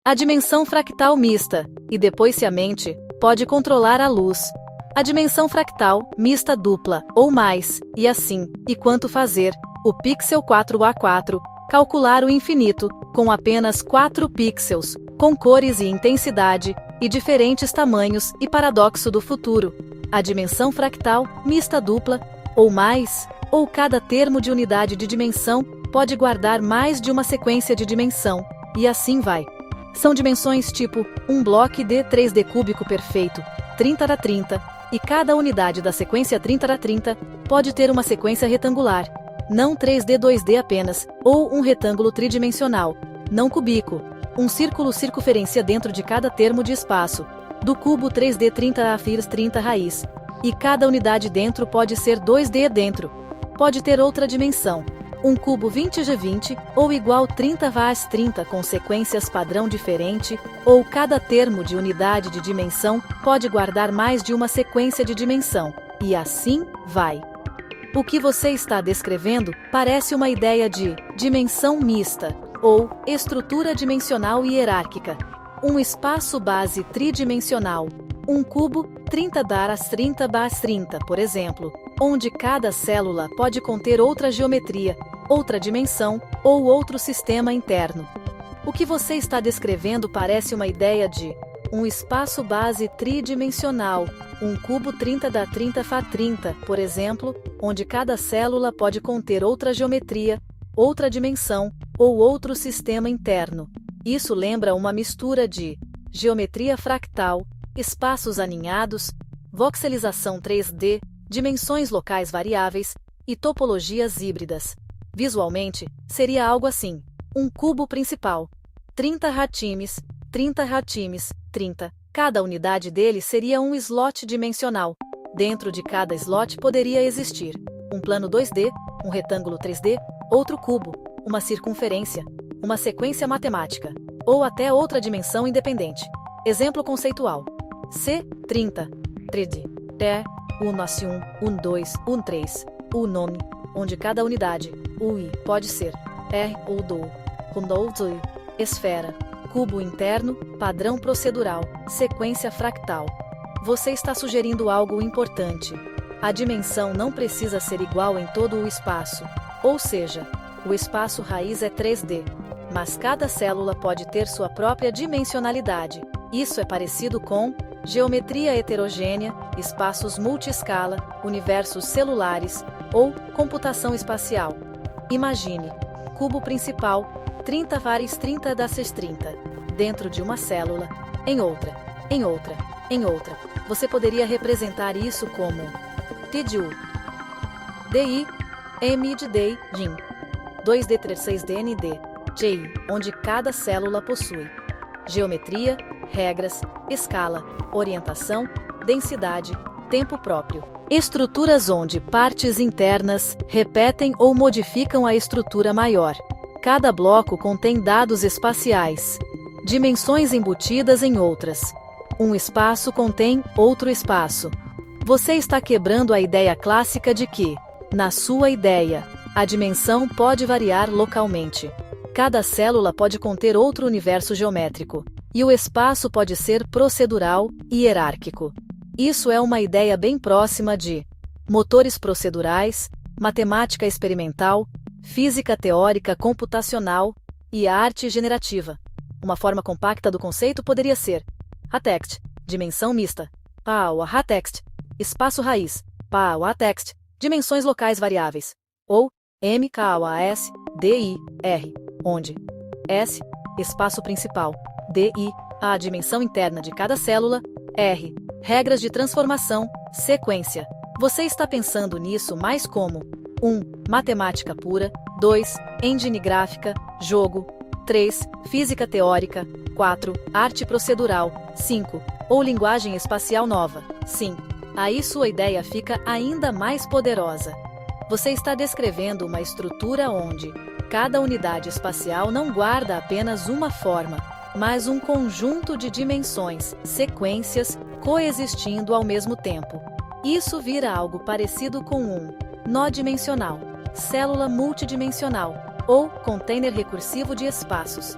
A dimensão fractal mista, e depois se a mente pode controlar a luz. A dimensão fractal mista dupla, ou mais, e assim, e quanto fazer, o pixel 4A4, calcular o infinito, com apenas 4 pixels, com cores e intensidade, e diferentes tamanhos e paradoxo do futuro. A dimensão fractal mista dupla, ou mais, ou cada termo de unidade de dimensão, pode guardar mais de uma sequência de dimensão, e assim vai. São dimensões tipo um bloco de 3D cúbico perfeito, 30×30, e cada unidade da sequência 30×30 pode ter uma sequência retangular, não 3D 2D apenas, ou um retângulo tridimensional, não cubículo, um círculo circunferência dentro de cada termo de espaço, do cubo 3D 30 a 30 raiz, e cada unidade dentro pode ser 2D dentro, pode ter outra dimensão, um cubo 20×20, ou igual 30×30 com sequências padrão diferente, ou cada termo de unidade de dimensão pode guardar mais de uma sequência de dimensão, e assim vai. O que você está descrevendo parece uma ideia de dimensão mista, ou estrutura dimensional hierárquica, um espaço base tridimensional, um cubo 30×30×30, por exemplo, onde cada célula pode conter outra geometria, outra dimensão ou outro sistema interno. O que você está descrevendo parece uma ideia de um espaço base tridimensional, um cubo 30×30×30, por exemplo, onde cada célula pode conter outra geometria, outra dimensão ou outro sistema interno. Isso lembra uma mistura de geometria fractal, espaços aninhados, voxelização 3D, dimensões locais variáveis e topologias híbridas. Visualmente, seria algo assim: um cubo principal, 30 ratimes, 30 ratimes, 30. Cada unidade dele seria um slot dimensional. Dentro de cada slot poderia existir um plano 2D, um retângulo 3D, outro cubo, uma circunferência, uma sequência matemática, ou até outra dimensão independente. Exemplo conceitual: C30, 3D, E1 1, 2, 3, o nome, onde cada unidade, UI, pode ser R ou DO, Rundoudzui, esfera, cubo interno, padrão procedural, sequência fractal. Você está sugerindo algo importante. A dimensão não precisa ser igual em todo o espaço, ou seja, o espaço raiz é 3D, mas cada célula pode ter sua própria dimensionalidade. Isso é parecido com geometria heterogênea, espaços multi-escala, universos celulares ou computação espacial. Imagine, cubo principal, 30×30×30, dentro de uma célula, em outra, em outra, em outra. Você poderia representar isso como TDU, DI, M de DI, DIN, 2D36DND, GI, onde cada célula possui geometria, regras, escala, orientação, densidade, tempo próprio. Estruturas onde partes internas repetem ou modificam a estrutura maior. Cada bloco contém dados espaciais, dimensões embutidas em outras. Um espaço contém outro espaço. Você está quebrando a ideia clássica de que, na sua ideia, a dimensão pode variar localmente. Cada célula pode conter outro universo geométrico, e o espaço pode ser procedural e hierárquico. Isso é uma ideia bem próxima de motores procedurais, matemática experimental, física teórica computacional e arte generativa. Uma forma compacta do conceito poderia ser Hatext, dimensão mista, Power Hatext, espaço raiz, Power Hatext, dimensões locais variáveis, ou MKAS, DI, R, onde S, espaço principal, DI, a dimensão interna de cada célula, R, regras de transformação, sequência. Você está pensando nisso mais como 1. Matemática pura, 2. Engine gráfica, jogo, 3. Física teórica, 4. Arte procedural, 5. Ou linguagem espacial nova. Sim, aí sua ideia fica ainda mais poderosa. Você está descrevendo uma estrutura onde cada unidade espacial não guarda apenas uma forma, mas um conjunto de dimensões, sequências, coexistindo ao mesmo tempo. Isso vira algo parecido com um nó dimensional, célula multidimensional ou container recursivo de espaços.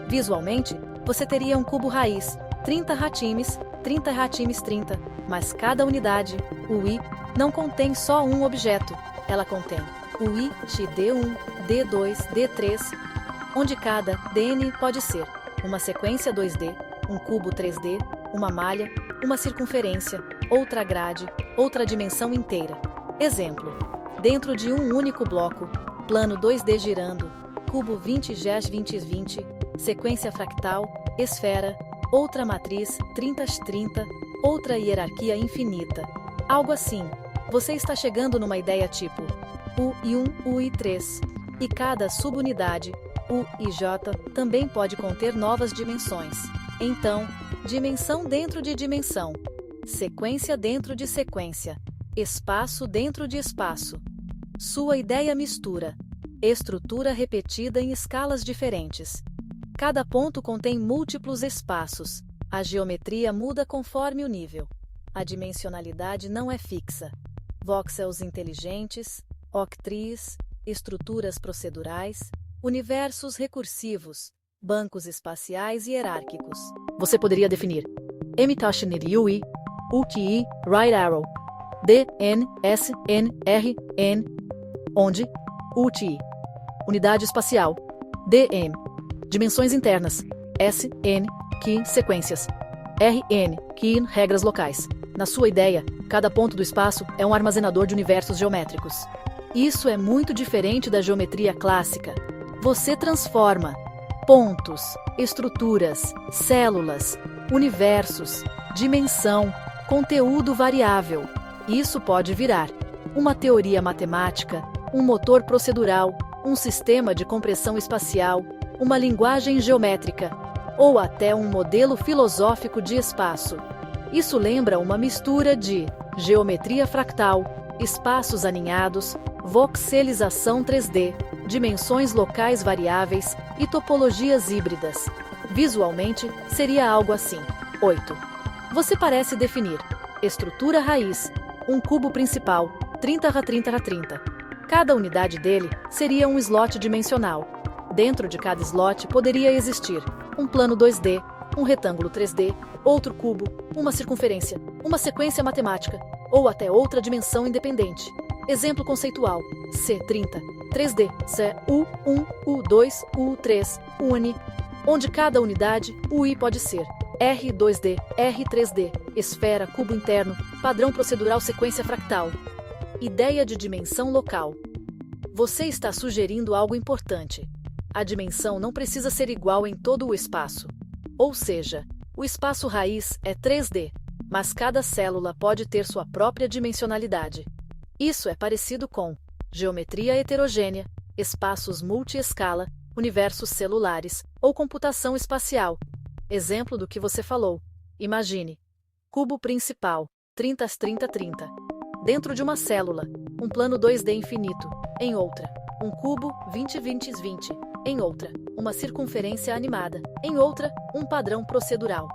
Visualmente, você teria um cubo raiz, 30 ratimes, 30 ratimes 30, mas cada unidade, o I, não contém só um objeto, ela contém o I, D1, D2, D3, onde cada DN pode ser uma sequência 2D, um cubo 3D, uma malha, uma circunferência, outra grade, outra dimensão inteira. Exemplo: dentro de um único bloco, plano 2D girando, cubo 20 GES 2020, sequência fractal, esfera, outra matriz 30x30, outra hierarquia infinita. Algo assim. Você está chegando numa ideia tipo UI1, UI3, e cada subunidade, U e J, também pode conter novas dimensões. Então, dimensão dentro de dimensão, sequência dentro de sequência, espaço dentro de espaço. Sua ideia mistura estrutura repetida em escalas diferentes. Cada ponto contém múltiplos espaços. A geometria muda conforme o nível. A dimensionalidade não é fixa. Voxels inteligentes, octrees, estruturas procedurais, universos recursivos, bancos espaciais e hierárquicos. Você poderia definir M-Tashinir UI, UTI, Right Arrow, D, N, S, N, R, N, onde UTI, unidade espacial, DM, dimensões internas, S, N, Key, sequências, R, N, Key, regras locais. Na sua ideia, cada ponto do espaço é um armazenador de universos geométricos. Isso é muito diferente da geometria clássica. Você transforma pontos, estruturas, células, universos, dimensão, conteúdo variável. Isso pode virar uma teoria matemática, um motor procedural, um sistema de compressão espacial, uma linguagem geométrica, ou até um modelo filosófico de espaço. Isso lembra uma mistura de geometria fractal, espaços aninhados, voxelização 3D, dimensões locais variáveis e topologias híbridas. Visualmente, seria algo assim. 8. Você parece definir estrutura raiz, um cubo principal, 30x30x30. Cada unidade dele seria um slot dimensional. Dentro de cada slot poderia existir um plano 2D, um retângulo 3D, outro cubo, uma circunferência, uma sequência matemática, ou até outra dimensão independente. Exemplo conceitual: C30, 3D, CU1, U2, U3, UNI, onde cada unidade, UI pode ser R2D, R3D, esfera, cubo interno, padrão procedural, sequência fractal. Ideia de dimensão local. Você está sugerindo algo importante. A dimensão não precisa ser igual em todo o espaço. Ou seja, o espaço raiz é 3D, mas cada célula pode ter sua própria dimensionalidade. Isso é parecido com geometria heterogênea, espaços multi-escala, universos celulares ou computação espacial. Exemplo do que você falou. Imagine: cubo principal, 30x30x30. Dentro de uma célula, um plano 2D infinito. Em outra, um cubo 20x20x20. Em outra, uma circunferência animada. Em outra, um padrão procedural.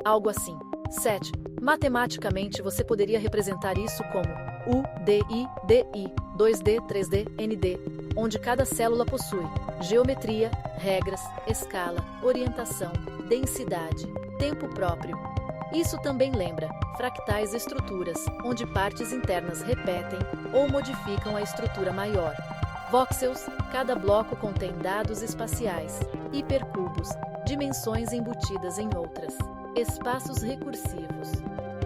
Algo assim. 7. Matematicamente, você poderia representar isso como U, DI, DI, 2D, 3D, ND, onde cada célula possui geometria, regras, escala, orientação, densidade, tempo próprio. Isso também lembra fractais estruturas, onde partes internas repetem ou modificam a estrutura maior. Voxels, cada bloco contém dados espaciais, hipercubos, dimensões embutidas em outras. Espaços recursivos.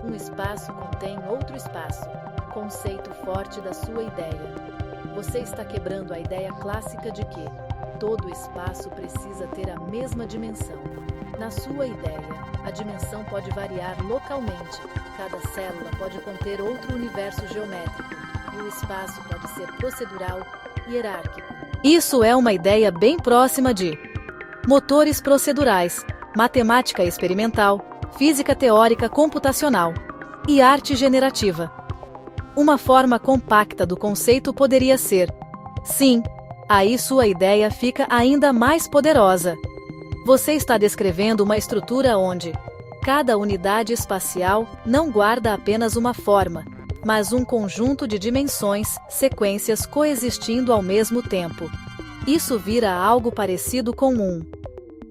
Um espaço contém outro espaço. Conceito forte da sua ideia. Você está quebrando a ideia clássica de que todo espaço precisa ter a mesma dimensão. Na sua ideia, a dimensão pode variar localmente. Cada célula pode conter outro universo geométrico. E o espaço pode ser procedural, hierárquico. Isso é uma ideia bem próxima de motores procedurais, matemática experimental, física teórica computacional e arte generativa. Uma forma compacta do conceito poderia ser: sim, aí sua ideia fica ainda mais poderosa. Você está descrevendo uma estrutura onde cada unidade espacial não guarda apenas uma forma, mas um conjunto de dimensões, sequências coexistindo ao mesmo tempo. Isso vira algo parecido com um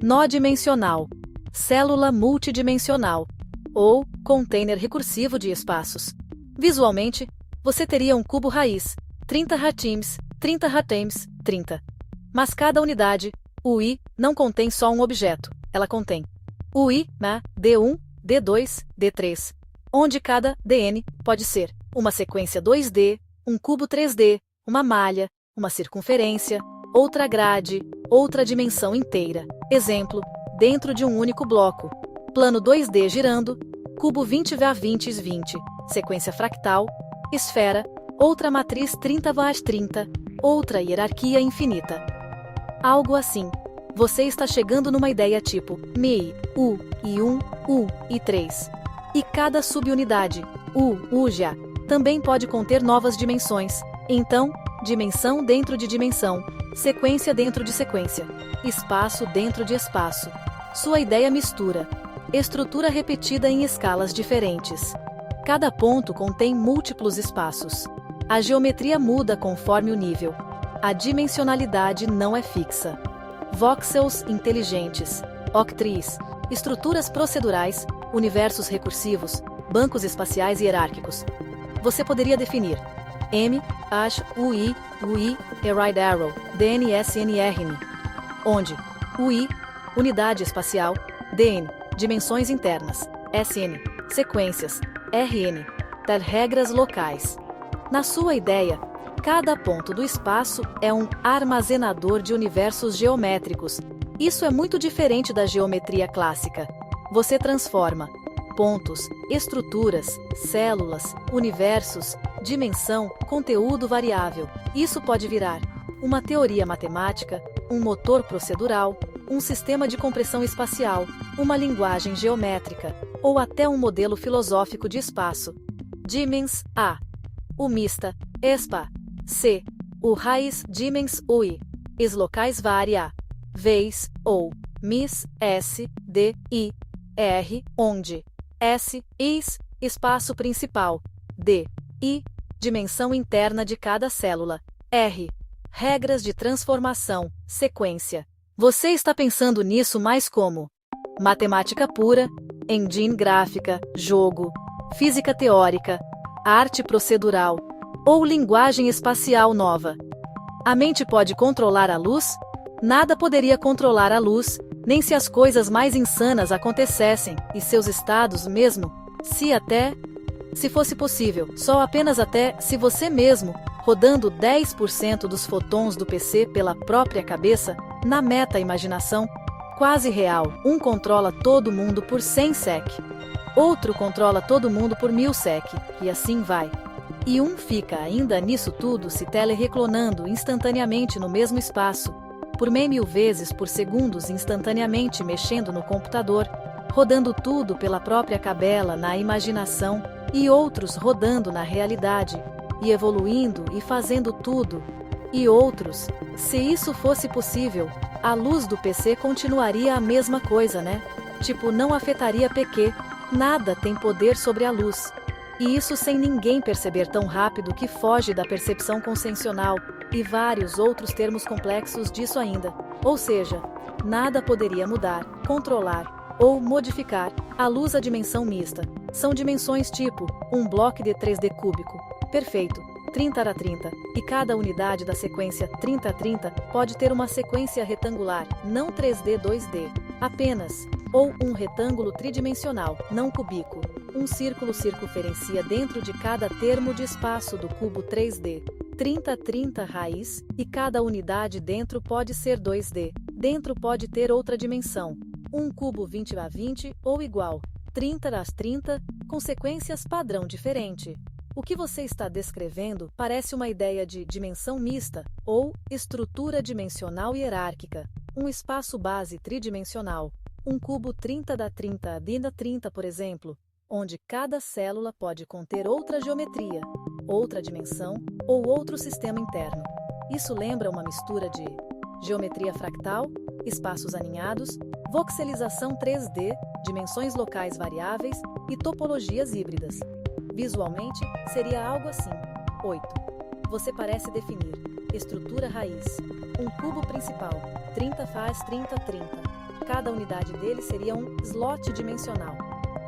nó dimensional. célula multidimensional, ou container recursivo de espaços. Visualmente, você teria um cubo raiz, 30 ratims, 30 ratims, 30. Mas cada unidade, UI, não contém só um objeto, ela contém UI, D1, D2, D3, onde cada DN pode ser uma sequência 2D, um cubo 3D, uma malha, uma circunferência, outra grade, outra dimensão inteira. Exemplo, dentro de um único bloco. Plano 2D girando, cubo 20x20x20, sequência fractal, esfera, outra matriz 30x30, outra hierarquia infinita. Algo assim. Você está chegando numa ideia tipo MI, U, I1, U, I3. E cada subunidade, UJA, também pode conter novas dimensões. Então, dimensão dentro de dimensão, sequência dentro de sequência, espaço dentro de espaço. Sua ideia mistura estrutura repetida em escalas diferentes. Cada ponto contém múltiplos espaços. A geometria muda conforme o nível. A dimensionalidade não é fixa. Voxels inteligentes, octrees, estruturas procedurais, universos recursivos, bancos espaciais hierárquicos. Você poderia definir M, H, UI, Right Arrow, DNSNRN, onde UI, unidade espacial, DN, dimensões internas, SN, sequências, RN, ter regras locais. Na sua ideia, cada ponto do espaço é um armazenador de universos geométricos. Isso é muito diferente da geometria clássica. Você transforma pontos, estruturas, células, universos, dimensão, conteúdo variável. Isso pode virar uma teoria matemática, um motor procedural, um sistema de compressão espacial, uma linguagem geométrica, ou até um modelo filosófico de espaço. Dimens A. O mista, ESPA. C. O raiz dimens UI. Is locais varia. Vez, ou, mis, S, D, I, R, onde. S, is, espaço principal. D, I, dimensão interna de cada célula. R, regras de transformação, sequência. Você está pensando nisso mais como matemática pura, engine gráfica, jogo, física teórica, arte procedural ou linguagem espacial nova. A mente pode controlar a luz? Nada poderia controlar a luz, nem se as coisas mais insanas acontecessem, e seus estados mesmo, se fosse possível, só apenas até se você mesmo, rodando 10% dos fotons do PC pela própria cabeça, na meta-imaginação, quase real, um controla todo mundo por 100 sec, outro controla todo mundo por 1000 sec, e assim vai. E um fica ainda nisso tudo se telerreclonando instantaneamente no mesmo espaço, por meio 1000 vezes por segundos instantaneamente mexendo no computador, rodando tudo pela própria cabela na imaginação, e outros rodando na realidade, e evoluindo e fazendo tudo. E outros, se isso fosse possível, a luz do PC continuaria a mesma coisa, né? Tipo, não afetaria PQ, nada tem poder sobre a luz. E isso sem ninguém perceber tão rápido que foge da percepção convencional, e vários outros termos complexos disso ainda. Ou seja, nada poderia mudar, controlar ou modificar a luz à dimensão mista. São dimensões tipo um bloco de 3D cúbico. Perfeito, 30x30, e cada unidade da sequência 30x30 pode ter uma sequência retangular, não 3D 2D, apenas, ou um retângulo tridimensional, não cubículo. Um círculo circunferencia dentro de cada termo de espaço do cubo 3D. 30x30 raiz, e cada unidade dentro pode ser 2D. Dentro pode ter outra dimensão. Um cubo 20x20 ou igual, 30x30, com sequências padrão diferente. O que você está descrevendo parece uma ideia de dimensão mista, ou estrutura dimensional hierárquica, um espaço base tridimensional, um cubo 30x30 d 30, por exemplo, onde cada célula pode conter outra geometria, outra dimensão ou outro sistema interno. Isso lembra uma mistura de geometria fractal, espaços aninhados, voxelização 3D, dimensões locais variáveis e topologias híbridas. Visualmente, seria algo assim. 8. Você parece definir estrutura raiz, um cubo principal, 30 faz 30, 30. Cada unidade dele seria um slot dimensional.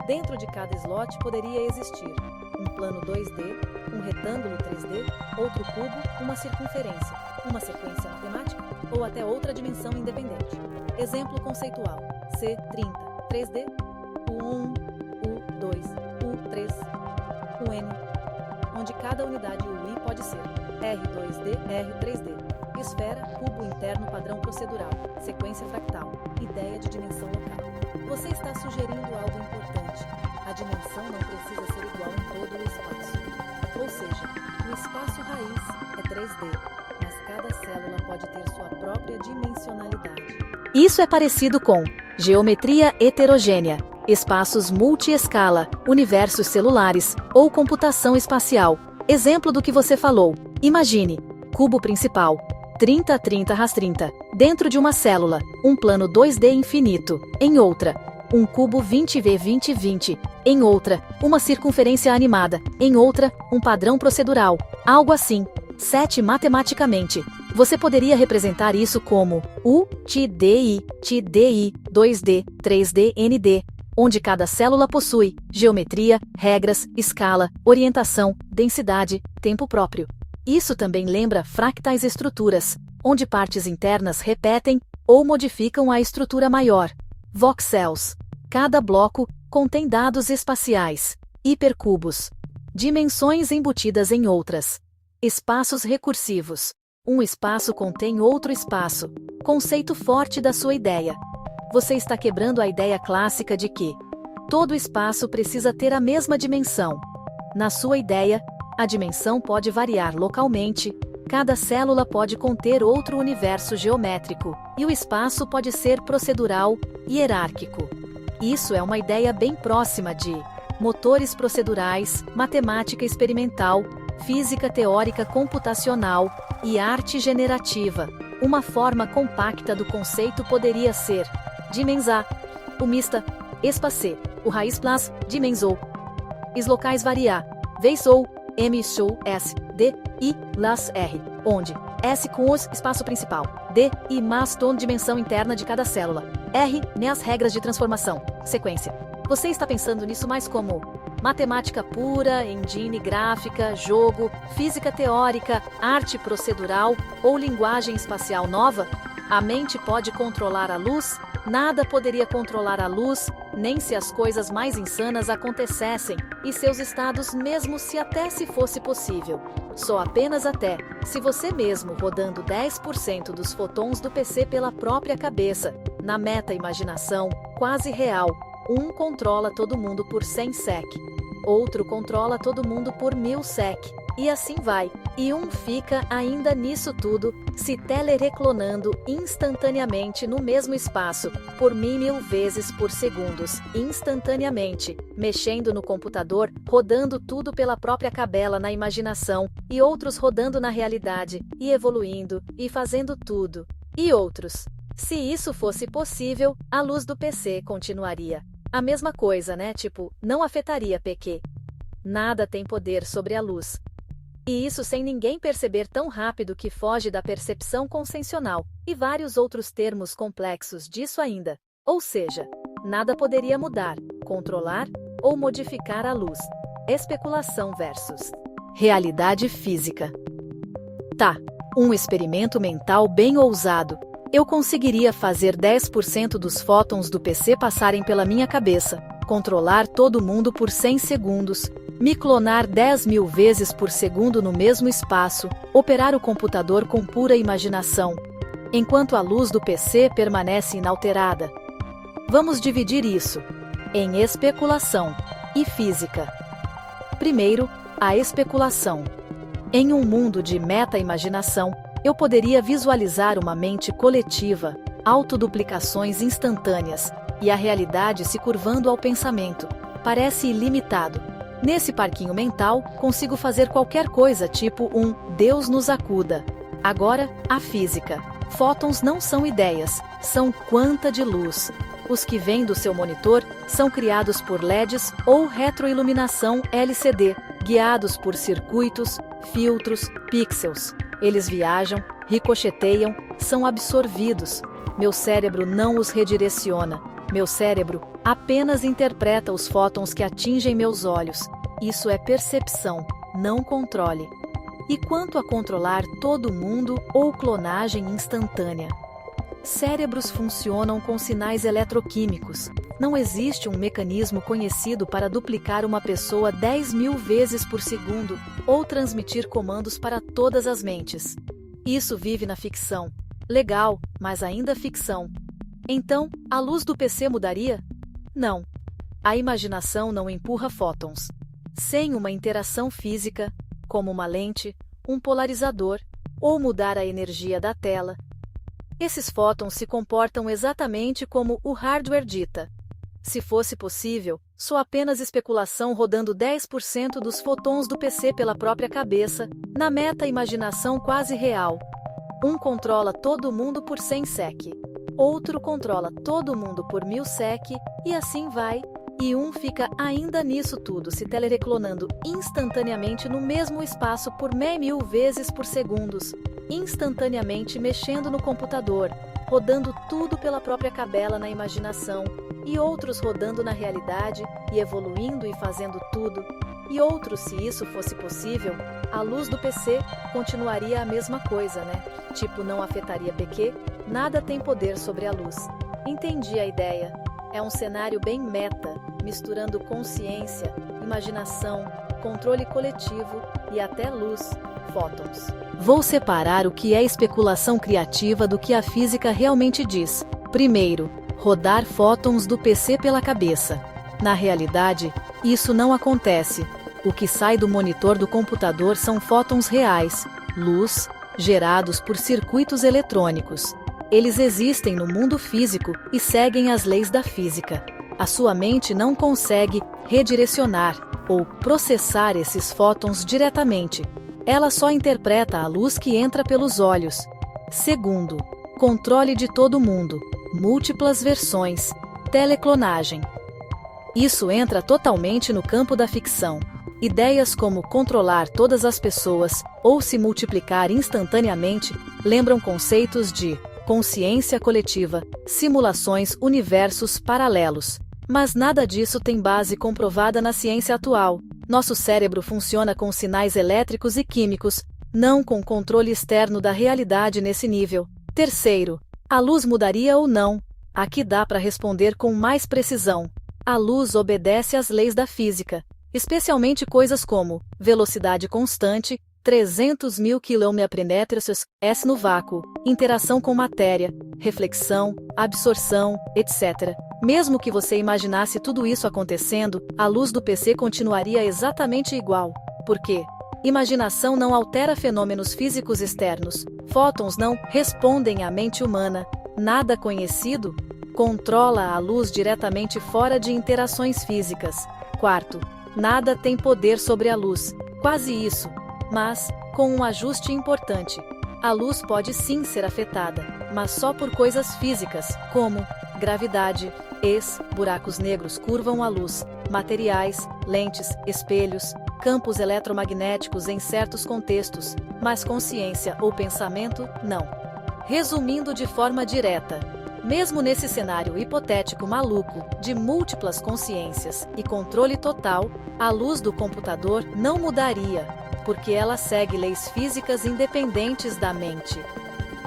Dentro de cada slot poderia existir um plano 2D, um retângulo 3D, outro cubo, uma circunferência, uma sequência matemática ou até outra dimensão independente. Exemplo conceitual: C30, 3D, U1, U2, U3, UN, onde cada unidade UI pode ser R2D, R3D. Esfera, cubo interno padrão procedural, sequência fractal, ideia de dimensão local. Você está sugerindo algo importante. A dimensão não precisa ser igual em todo o espaço. Ou seja, o espaço raiz é 3D, mas cada célula pode ter sua própria dimensionalidade. Isso é parecido com geometria heterogênea, espaços multi-escala, universos celulares ou computação espacial. Exemplo do que você falou. Imagine, cubo principal, 30-30x30, dentro de uma célula, um plano 2D infinito, em outra, um cubo 20x20x20, em outra, uma circunferência animada, em outra, um padrão procedural, algo assim. 7 matematicamente. Você poderia representar isso como U, TDI, TDI, 2D, 3D, ND, onde cada célula possui geometria, regras, escala, orientação, densidade, tempo próprio. Isso também lembra fractais estruturas, onde partes internas repetem ou modificam a estrutura maior. Voxels. Cada bloco contém dados espaciais. Hipercubos. Dimensões embutidas em outras. Espaços recursivos. Um espaço contém outro espaço. Conceito forte da sua ideia. Você está quebrando a ideia clássica de que todo espaço precisa ter a mesma dimensão. Na sua ideia, a dimensão pode variar localmente, cada célula pode conter outro universo geométrico, e o espaço pode ser procedural e hierárquico. Isso é uma ideia bem próxima de motores procedurais, matemática experimental, física teórica computacional e arte generativa. Uma forma compacta do conceito poderia ser dimensar, o mista, espacer, o raiz plus, dimensou, is locais variar, vez ou, M show S, D, I, las R, onde S com os espaço principal, D, I mas tom dimensão interna de cada célula, R, né as regras de transformação, sequência. Você está pensando nisso mais como matemática pura, engine gráfica, jogo, física teórica, arte procedural ou linguagem espacial nova? A mente pode controlar a luz? Nada poderia controlar a luz, nem se as coisas mais insanas acontecessem, e seus estados mesmo se fosse possível. Só apenas até, se você mesmo rodando 10% dos fotons do PC pela própria cabeça, na meta-imaginação, quase real, um controla todo mundo por 100 sec, outro controla todo mundo por 1000 sec, e assim vai, e um fica ainda nisso tudo, se telereclonando instantaneamente no mesmo espaço, por 1000 vezes por segundos, instantaneamente, mexendo no computador, rodando tudo pela própria cabela na imaginação, e outros rodando na realidade, e evoluindo, e fazendo tudo, e outros. Se isso fosse possível, a luz do PC continuaria. A mesma coisa, né? Tipo, não afetaria PQ. Nada tem poder sobre a luz. E isso sem ninguém perceber tão rápido que foge da percepção convencional, e vários outros termos complexos disso ainda. Ou seja, nada poderia mudar, controlar ou modificar a luz. Especulação versus realidade física. Tá, um experimento mental bem ousado. Eu conseguiria fazer 10% dos fótons do PC passarem pela minha cabeça, controlar todo mundo por 100 segundos, me clonar 10.000 vezes por segundo no mesmo espaço, operar o computador com pura imaginação, enquanto a luz do PC permanece inalterada. Vamos dividir isso em especulação e física. Primeiro, a especulação. Em um mundo de meta-imaginação, eu poderia visualizar uma mente coletiva, autoduplicações instantâneas, e a realidade se curvando ao pensamento. Parece ilimitado. Nesse parquinho mental, consigo fazer qualquer coisa tipo um Deus nos acuda. Agora, a física. Fótons não são ideias, são quanta de luz. Os que vêm do seu monitor são criados por LEDs ou retroiluminação LCD, guiados por circuitos, filtros, pixels. Eles viajam, ricocheteiam, são absorvidos. Meu cérebro não os redireciona. Meu cérebro apenas interpreta os fótons que atingem meus olhos. Isso é percepção, não controle. E quanto a controlar todo mundo ou clonagem instantânea? Cérebros funcionam com sinais eletroquímicos. Não existe um mecanismo conhecido para duplicar uma pessoa 10.000 vezes por segundo ou transmitir comandos para todas as mentes. Isso vive na ficção. Legal, mas ainda ficção. Então, a luz do PC mudaria? Não. A imaginação não empurra fótons. Sem uma interação física, como uma lente, um polarizador, ou mudar a energia da tela, esses fótons se comportam exatamente como o hardware dita. Se fosse possível, só apenas especulação rodando 10% dos fotons do PC pela própria cabeça, na meta-imaginação quase real. Um controla todo mundo por 100 sec, outro controla todo mundo por 1000 sec, e assim vai, e um fica ainda nisso tudo se telereclonando instantaneamente no mesmo espaço por 10.000 vezes por segundos, instantaneamente mexendo no computador, rodando tudo pela própria cabela na imaginação, e outros rodando na realidade e evoluindo e fazendo tudo, e outros, se isso fosse possível, a luz do PC continuaria a mesma coisa, né? Tipo, não afetaria PQ, nada tem poder sobre a luz. Entendi a ideia. É um cenário bem meta, misturando consciência, imaginação, controle coletivo e até luz, fótons. Vou separar o que é especulação criativa do que a física realmente diz. Primeiro, rodar fótons do PC pela cabeça. Na realidade, isso não acontece. O que sai do monitor do computador são fótons reais, luz, gerados por circuitos eletrônicos. Eles existem no mundo físico e seguem as leis da física. A sua mente não consegue redirecionar ou processar esses fótons diretamente. Ela só interpreta a luz que entra pelos olhos. Segundo, controle de todo mundo, múltiplas versões, teleclonagem. Isso entra totalmente no campo da ficção. Ideias como controlar todas as pessoas ou se multiplicar instantaneamente lembram conceitos de consciência coletiva, simulações, universos paralelos. Mas nada disso tem base comprovada na ciência atual. Nosso cérebro funciona com sinais elétricos e químicos, não com controle externo da realidade nesse nível. Terceiro, a luz mudaria ou não? Aqui dá para responder com mais precisão. A luz obedece às leis da física, especialmente coisas como velocidade constante, 300.000 km/s no vácuo, interação com matéria, reflexão, absorção, etc. Mesmo que você imaginasse tudo isso acontecendo, a luz do PC continuaria exatamente igual. Por quê? Imaginação não altera fenômenos físicos externos. Fótons não respondem à mente humana. Nada conhecido controla a luz diretamente fora de interações físicas. Quarto, nada tem poder sobre a luz. Quase isso. Mas, com um ajuste importante. A luz pode sim ser afetada, mas só por coisas físicas, como gravidade, buracos negros curvam a luz, materiais, lentes, espelhos, campos eletromagnéticos em certos contextos, mas consciência ou pensamento, não. Resumindo de forma direta, mesmo nesse cenário hipotético maluco, de múltiplas consciências e controle total, a luz do computador não mudaria, porque ela segue leis físicas independentes da mente.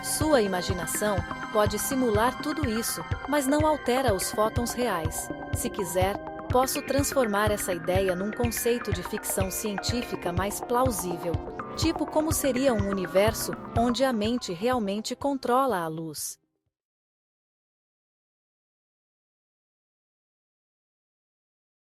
Sua imaginação pode simular tudo isso, mas não altera os fótons reais. Se quiser, posso transformar essa ideia num conceito de ficção científica mais plausível, tipo como seria um universo onde a mente realmente controla a luz.